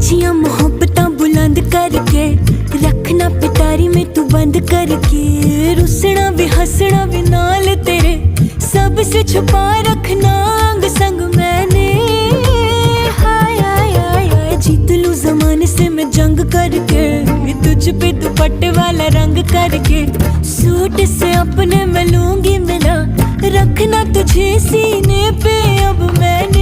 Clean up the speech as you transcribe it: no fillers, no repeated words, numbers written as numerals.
ऊंचियां मोहब्बतां बुलंद करके रखना पिटारी में तू बंद करके, रुसना भी हंसना भी नाल तेरे, सबसे छुपा रखना अंग संग मैंने। हाय हाय हाय हाय जीत लूं ज़माने से मैं जंग करके, तुझ पे दुपट्टे वाला रंग करके, सूट से अपने मैं लूंगी मिला, रखना तुझे सीने पे अब मैंने।